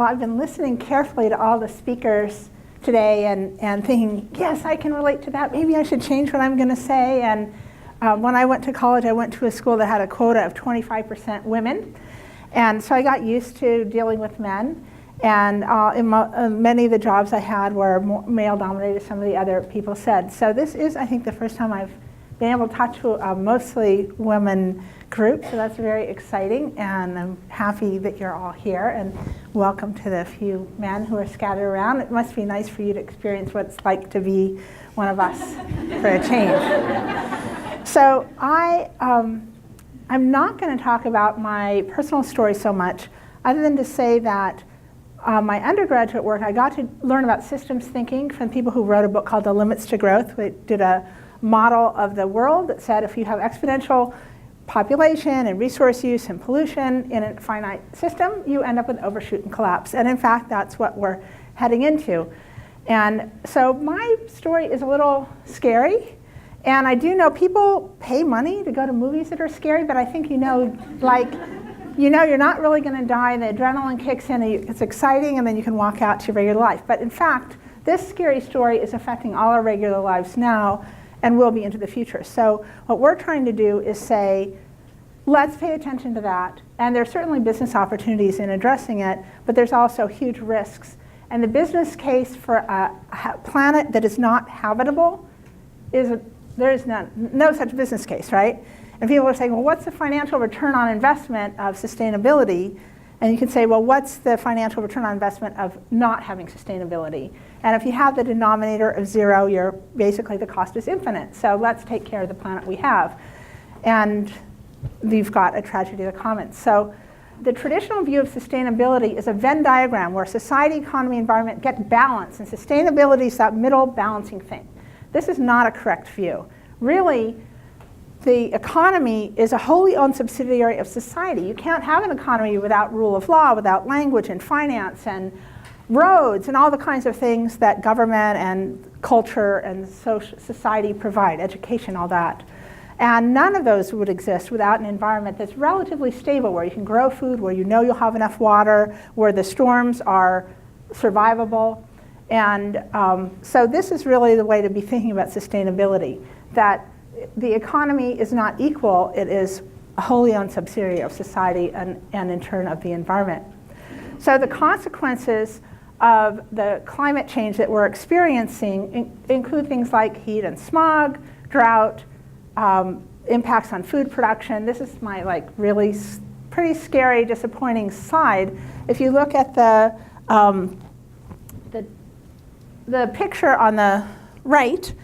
I've been listening carefully to all the speakers today and thinking, yes, I can relate to that. Maybe I should change what I'm going to say. And when I went to college, I went to a school that had a quota of 25% women. And so I got used to dealing with men. And many of the jobs I had were male-dominated, some of the other people said. So this is, I think, the first time I've been able to talk to a mostly women group, so that's very exciting, and I'm happy that you're all here, and welcome to the few men who are scattered around. It must be nice for you to experience what it's like to be one of us for a change. So I'm not going to talk about my personal story so much, other than to say that my undergraduate work, I got to learn about systems thinking from people who wrote a book called The Limits to Growth. We did a model of the world that said if you have exponential population and resource use and pollution in a finite system, you end up with overshoot and collapse. And in fact, that's what we're heading into. And so my story is a little scary. And I do know people pay money to go to movies that are scary, but I think you're not really going to die, and the adrenaline kicks in, and it's exciting, and then you can walk out to your regular life. But in fact, this scary story is affecting all our regular lives now, and will be into the future. So what we're trying to do is say, let's pay attention to that. And there's certainly business opportunities in addressing it, but there's also huge risks. And the business case for a planet that is not habitable there is no such business case, right? And people are saying, well, what's the financial return on investment of sustainability? And you can say, well, what's the financial return on investment of not having sustainability? And if you have the denominator of 0, you're basically the cost is infinite. So let's take care of the planet we have. And we've got a tragedy of the commons. So the traditional view of sustainability is a Venn diagram where society, economy, environment get balance, and sustainability is that middle balancing thing. This is not a correct view. Really, the economy is a wholly owned subsidiary of society. You can't have an economy without rule of law, without language and finance and roads and all the kinds of things that government and culture and society provide, education, all that. And none of those would exist without an environment that's relatively stable, where you can grow food, where you know you'll have enough water, where the storms are survivable. And so this is really the way to be thinking about sustainability, that the economy is not equal, it is a wholly owned subsidiary of society and in turn of the environment. So the consequences of the climate change that we're experiencing include things like heat and smog, drought, impacts on food production. This is my really pretty scary, disappointing slide. If you look at the picture on the right,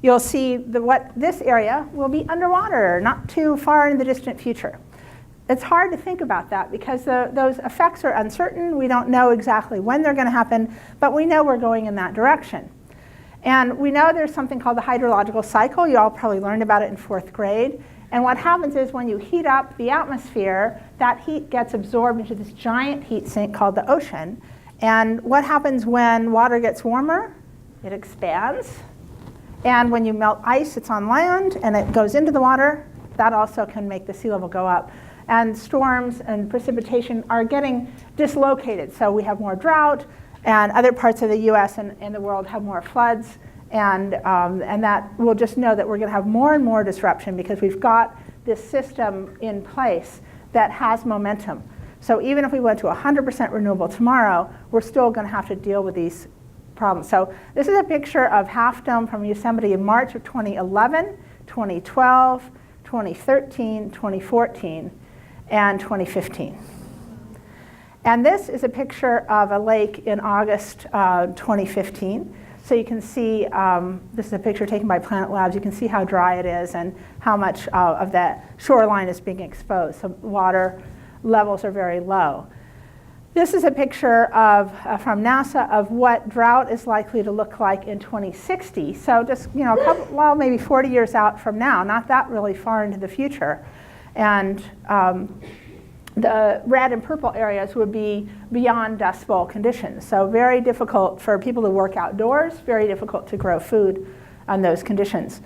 you'll see what this area will be underwater, not too far in the distant future. It's hard to think about that because those effects are uncertain. We don't know exactly when they're going to happen, but we know we're going in that direction. And we know there's something called the hydrological cycle. You all probably learned about it in 4th grade. And what happens is when you heat up the atmosphere, that heat gets absorbed into this giant heat sink called the ocean. And what happens when water gets warmer? It expands. And when you melt ice, it's on land, and it goes into the water. That also can make the sea level go up. And storms and precipitation are getting dislocated. So we have more drought, and other parts of the US and the world have more floods. And that we'll just know that we're going to have more and more disruption because we've got this system in place that has momentum. So even if we went to 100% renewable tomorrow, we're still going to have to deal with these problems. So this is a picture of Half Dome from Yosemite in March of 2011, 2012, 2013, 2014, and 2015. And this is a picture of a lake in August 2015. So you can see, this is a picture taken by Planet Labs. You can see how dry it is and how much of the shoreline is being exposed. So water levels are very low. This is a picture from NASA of what drought is likely to look like in 2060. So just maybe 40 years out from now, not that really far into the future. And the red and purple areas would be beyond Dust Bowl conditions. So very difficult for people to work outdoors, very difficult to grow food on those conditions.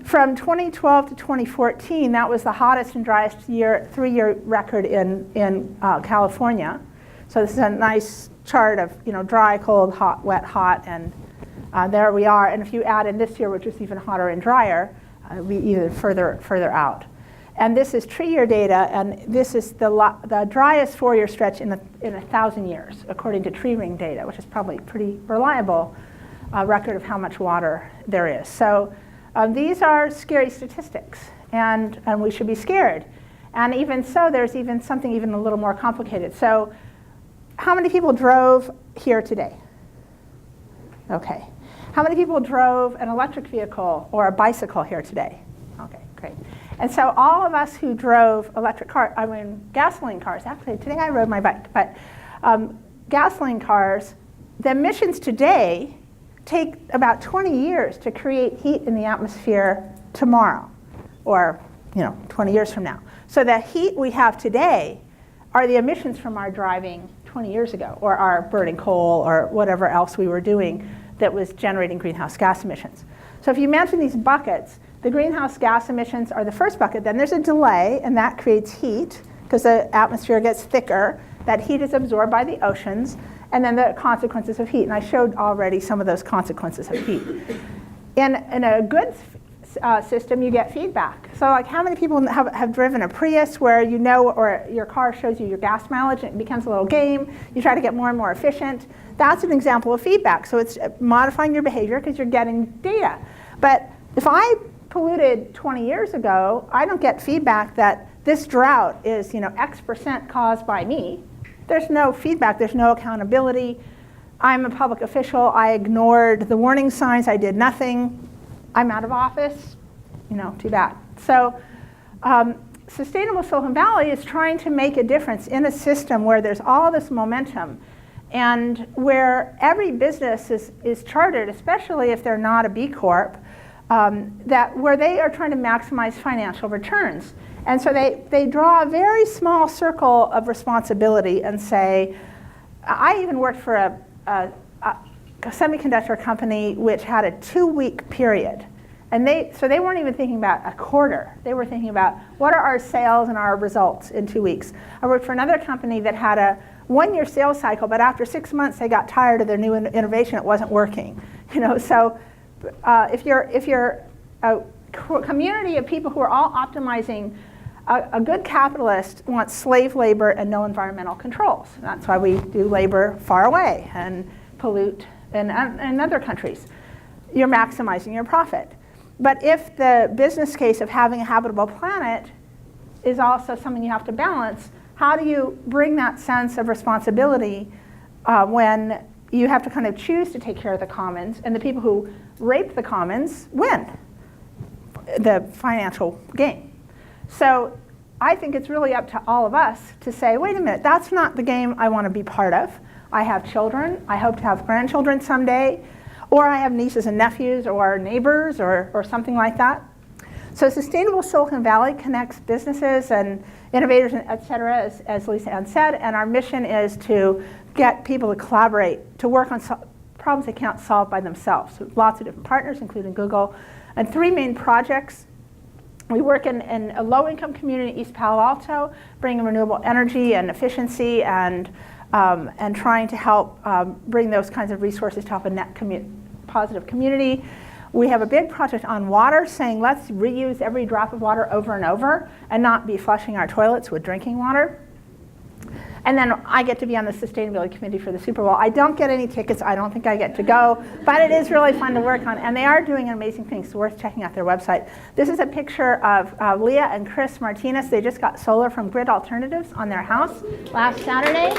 From 2012 to 2014, that was the hottest and driest 3-year record in California. So this is a nice chart of dry, cold, hot, wet, hot, and there we are. And if you add in this year, which is even hotter and drier, we even further out. And this is tree year data, and this is the driest 4-year stretch in 1,000 years, according to tree ring data, which is probably pretty reliable record of how much water there is. So these are scary statistics, and we should be scared. And even so, there's even something even a little more complicated. So how many people drove here today? Okay. How many people drove an electric vehicle or a bicycle here today? Okay, great. And so all of us who drove gasoline cars, actually today I rode my bike, but gasoline cars, the emissions today take about 20 years to create heat in the atmosphere tomorrow, or 20 years from now. So the heat we have today are the emissions from our driving 20 years ago, or our burning coal, or whatever else we were doing that was generating greenhouse gas emissions. So if you imagine these buckets, the greenhouse gas emissions are the first bucket, then there's a delay, and that creates heat, because the atmosphere gets thicker. That heat is absorbed by the oceans, and then the consequences of heat. And I showed already some of those consequences of heat. In a good system, you get feedback. So like how many people have driven a Prius where or your car shows you your gas mileage, and it becomes a little game. You try to get more and more efficient. That's an example of feedback. So it's modifying your behavior because you're getting data. But if I polluted 20 years ago, I don't get feedback that this drought is X% caused by me. There's no feedback, there's no accountability. I'm a public official, I ignored the warning signs, I did nothing. I'm out of office, too bad. So Sustainable Silicon Valley is trying to make a difference in a system where there's all this momentum and where every business is chartered, especially if they're not a B Corp, where they are trying to maximize financial returns. And so they draw a very small circle of responsibility and say, I even worked for a semiconductor company which had a 2-week period. And so they weren't even thinking about a quarter. They were thinking about what are our sales and our results in 2 weeks. I worked for another company that had a 1-year sales cycle, but after 6 months they got tired of their new innovation. It wasn't working. So if you're a community of people who are all optimizing, a good capitalist wants slave labor and no environmental controls. That's why we do labor far away and pollute in other countries. You're maximizing your profit. But if the business case of having a habitable planet is also something you have to balance, how do you bring that sense of responsibility when you have to kind of choose to take care of the commons, and the people who rape the commons win the financial game? So I think it's really up to all of us to say, wait a minute, that's not the game I want to be part of. I have children, I hope to have grandchildren someday, or I have nieces and nephews or neighbors or something like that. So Sustainable Silicon Valley connects businesses and innovators, et cetera, as Lisa Ann said, and our mission is to get people to collaborate, to work on problems they can't solve by themselves. So lots of different partners, including Google, and 3 main projects. We work in a low-income community in East Palo Alto, bringing renewable energy and efficiency and trying to help bring those kinds of resources to help a net positive community. We have a big project on water saying let's reuse every drop of water over and over and not be flushing our toilets with drinking water. And then I get to be on the sustainability committee for the Super Bowl. I don't get any tickets. I don't think I get to go, but it is really fun to work on. And they are doing amazing things. It's worth checking out their website. This is a picture of Leah and Chris Martinez. They just got solar from Grid Alternatives on their house last Saturday.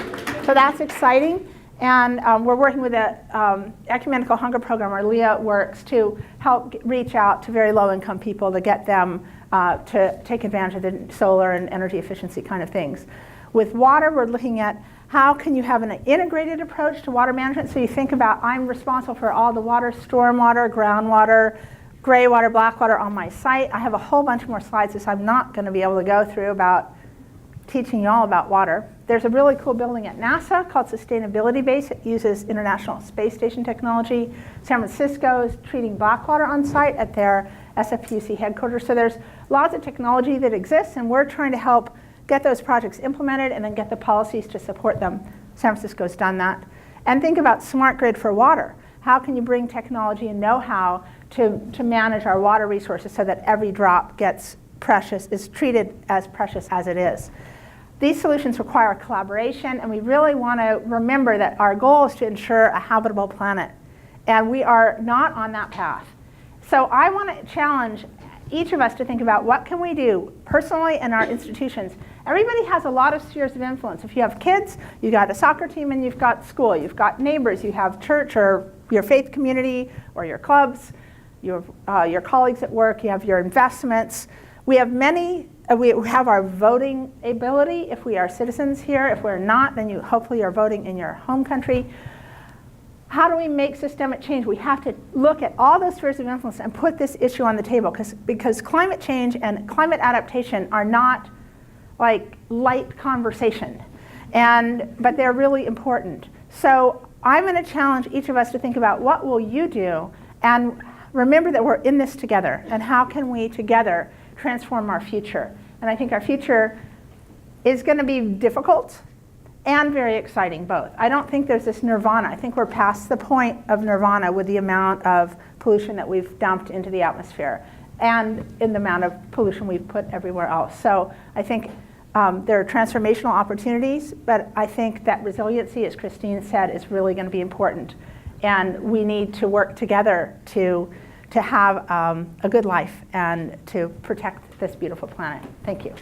So that's exciting. And we're working with the Ecumenical Hunger Program, where Leah works to help reach out to very low-income people to get them to take advantage of the solar and energy efficiency kind of things. With water, we're looking at how can you have an integrated approach to water management. So you think about, I'm responsible for all the water, stormwater, groundwater, gray water, black water on my site. I have a whole bunch more slides that I'm not going to be able to go through about teaching you all about water. There's a really cool building at NASA called Sustainability Base. It uses International Space Station technology. San Francisco is treating black water on site at their SFPUC headquarters. So there's lots of technology that exists, and we're trying to help get those projects implemented and then get the policies to support them San Francisco's done that. And think about smart grid for water. How can you bring technology and know-how to manage our water resources so that every drop gets precious, is treated as precious as it is? These solutions require collaboration, and we really want to remember that our goal is to ensure a habitable planet. And we are not on that path. So I want to challenge each of us to think about what can we do personally in our institutions. Everybody has a lot of spheres of influence. If you have kids, you've got a soccer team and you've got school, you've got neighbors, you have church or your faith community or your clubs, your colleagues at work, you have your investments. We have we have our voting ability if we are citizens here. If we're not, then you hopefully are voting in your home country. How do we make systemic change? We have to look at all those spheres of influence and put this issue on the table because climate change and climate adaptation are not like light conversation, but they're really important. So I'm going to challenge each of us to think about what will you do, and remember that we're in this together, and how can we together transform our future. And I think our future is going to be difficult and very exciting both. I don't think there's this nirvana. I think we're past the point of nirvana with the amount of pollution that we've dumped into the atmosphere and in the amount of pollution we've put everywhere else. So I think there are transformational opportunities, but I think that resiliency, as Christine said, is really going to be important. And we need to work together to have a good life and to protect this beautiful planet. Thank you.